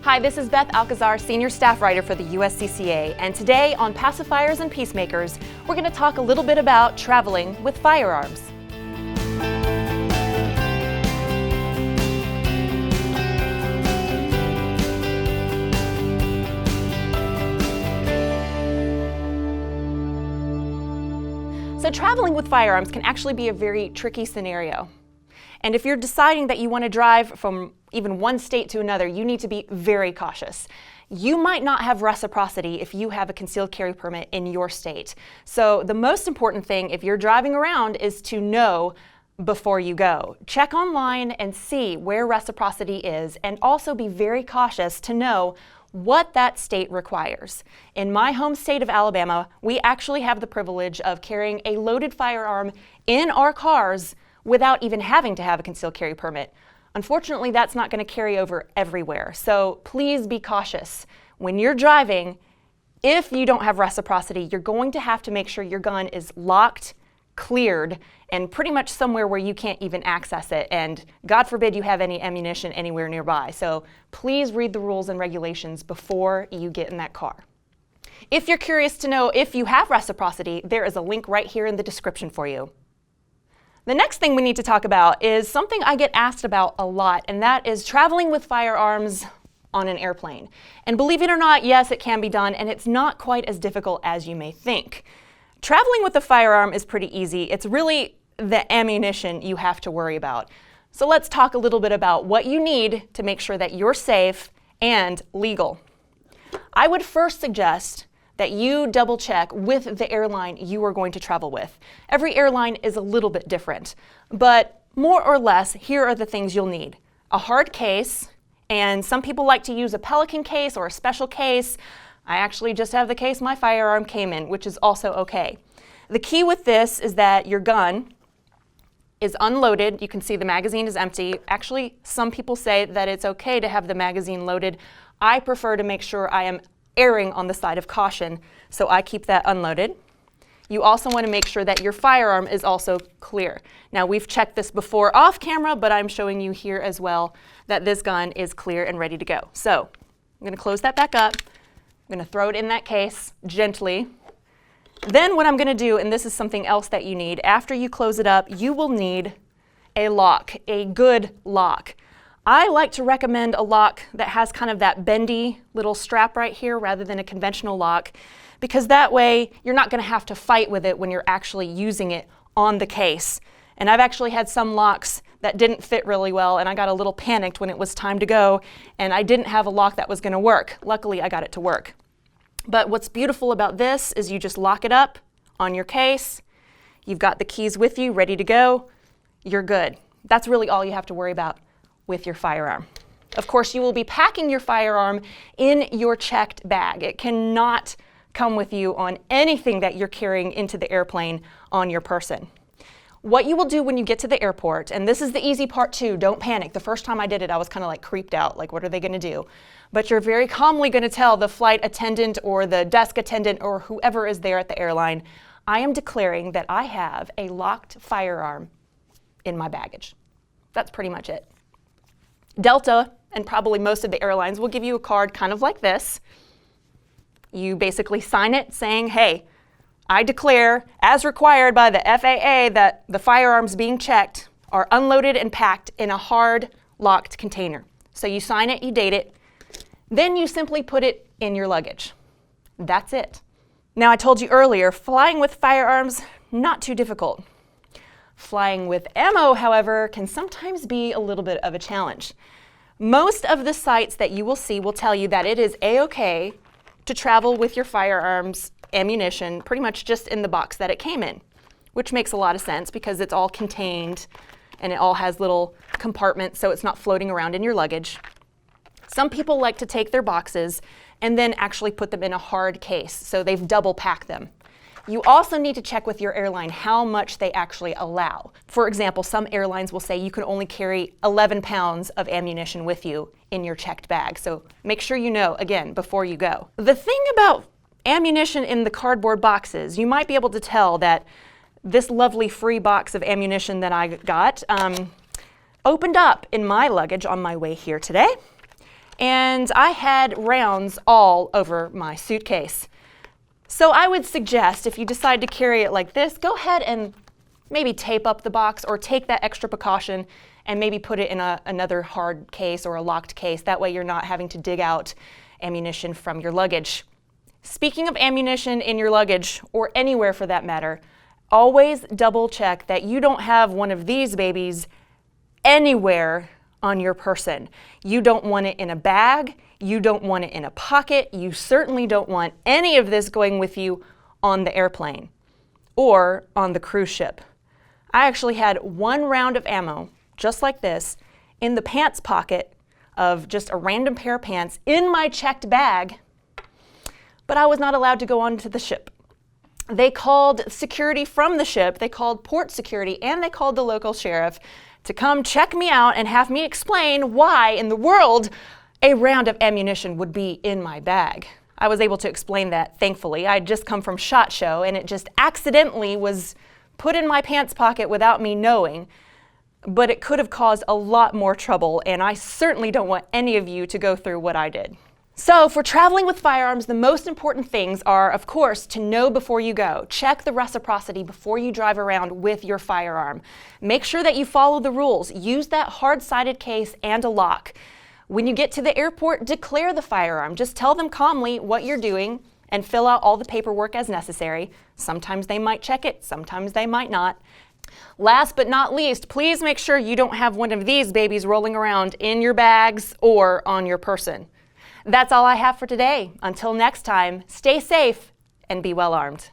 Hi, this is Beth Alcazar, Senior Staff Writer for the USCCA, and today on Pacifiers and Peacemakers, we're going to talk a little bit about traveling with firearms. So traveling with firearms can actually be a very tricky scenario. And if you're deciding that you want to drive from even one state to another, you need to be very cautious. You might not have reciprocity if you have a concealed carry permit in your state. So the most important thing if you're driving around is to know before you go. Check online and see where reciprocity is, and also be very cautious to know what that state requires. In my home state of Alabama, we actually have the privilege of carrying a loaded firearm in our cars without even having to have a concealed carry permit. Unfortunately, that's not going to carry over everywhere. So please be cautious. When you're driving, if you don't have reciprocity, you're going to have to make sure your gun is locked, cleared, and pretty much somewhere where you can't even access it. And God forbid you have any ammunition anywhere nearby. So please read the rules and regulations before you get in that car. If you're curious to know if you have reciprocity, there is a link right here in the description for you. The next thing we need to talk about is something I get asked about a lot, and that is traveling with firearms on an airplane. And believe it or not, yes, it can be done, and it's not quite as difficult as you may think. Traveling with a firearm is pretty easy. It's really the ammunition you have to worry about. So let's talk a little bit about what you need to make sure that you're safe and legal. I would first suggest that you double check with the airline you are going to travel with. Every airline is a little bit different, but more or less, here are the things you'll need. A hard case, and some people like to use a Pelican case or a special case. I actually just have the case my firearm came in, which is also okay. The key with this is that your gun is unloaded. You can see the magazine is empty. Actually, some people say that it's okay to have the magazine loaded. I prefer to make sure I am erring on the side of caution, so I keep that unloaded. You also want to make sure that your firearm is also clear. Now, we've checked this before off camera, but I'm showing you here as well that this gun is clear and ready to go. So I'm going to close that back up. I'm going to throw it in that case gently. Then what I'm going to do, and this is something else that you need, after you close it up, you will need a lock, a good lock. I like to recommend a lock that has kind of that bendy little strap right here rather than a conventional lock, because that way you're not going to have to fight with it when you're actually using it on the case. And I've actually had some locks that didn't fit really well, and I got a little panicked when it was time to go, and I didn't have a lock that was going to work. Luckily, I got it to work. But what's beautiful about this is you just lock it up on your case. You've got the keys with you, ready to go. You're good. That's really all you have to worry about with your firearm. Of course, you will be packing your firearm in your checked bag. It cannot come with you on anything that you're carrying into the airplane on your person. What you will do when you get to the airport, and this is the easy part too, don't panic. The first time I did it, I was kind of like creeped out, like what are they going to do? But you're very calmly going to tell the flight attendant or the desk attendant or whoever is there at the airline, I am declaring that I have a locked firearm in my baggage. That's pretty much it. Delta, and probably most of the airlines, will give you a card kind of like this. You basically sign it saying, hey, I declare, as required by the FAA, that the firearms being checked are unloaded and packed in a hard, locked container. So you sign it, you date it, then you simply put it in your luggage. That's it. Now, I told you earlier, flying with firearms, not too difficult. Flying with ammo, however, can sometimes be a little bit of a challenge. Most of the sites that you will see will tell you that it is a-okay to travel with your firearms ammunition pretty much just in the box that it came in, which makes a lot of sense because it's all contained and it all has little compartments so it's not floating around in your luggage. Some people like to take their boxes and then actually put them in a hard case, so they've double packed them. You also need to check with your airline how much they actually allow. For example, some airlines will say you can only carry 11 pounds of ammunition with you in your checked bag. So make sure you know, again, before you go. The thing about ammunition in the cardboard boxes, you might be able to tell that this lovely free box of ammunition that I got opened up in my luggage on my way here today. and I had rounds all over my suitcase. So I would suggest, if you decide to carry it like this, go ahead and maybe tape up the box or take that extra precaution and maybe put it in another hard case or a locked case. That way you're not having to dig out ammunition from your luggage. Speaking of ammunition in your luggage, or anywhere for that matter, always double check that you don't have one of these babies anywhere on your person. You don't want it in a bag, you don't want it in a pocket, you certainly don't want any of this going with you on the airplane or on the cruise ship. I actually had one round of ammo, just like this, in the pants pocket of just a random pair of pants in my checked bag, but I was not allowed to go onto the ship. They called security from the ship, they called port security, and they called the local sheriff to come check me out and have me explain why in the world a round of ammunition would be in my bag. I was able to explain that, thankfully. I had just come from SHOT Show, and it just accidentally was put in my pants pocket without me knowing, but it could have caused a lot more trouble, and I certainly don't want any of you to go through what I did. So for traveling with firearms, the most important things are, of course, to know before you go. Check the reciprocity before you drive around with your firearm. Make sure that you follow the rules. Use that hard-sided case and a lock. When you get to the airport, declare the firearm. Just tell them calmly what you're doing and fill out all the paperwork as necessary. Sometimes they might check it, sometimes they might not. Last but not least, please make sure you don't have one of these babies rolling around in your bags or on your person. That's all I have for today. Until next time, stay safe and be well armed.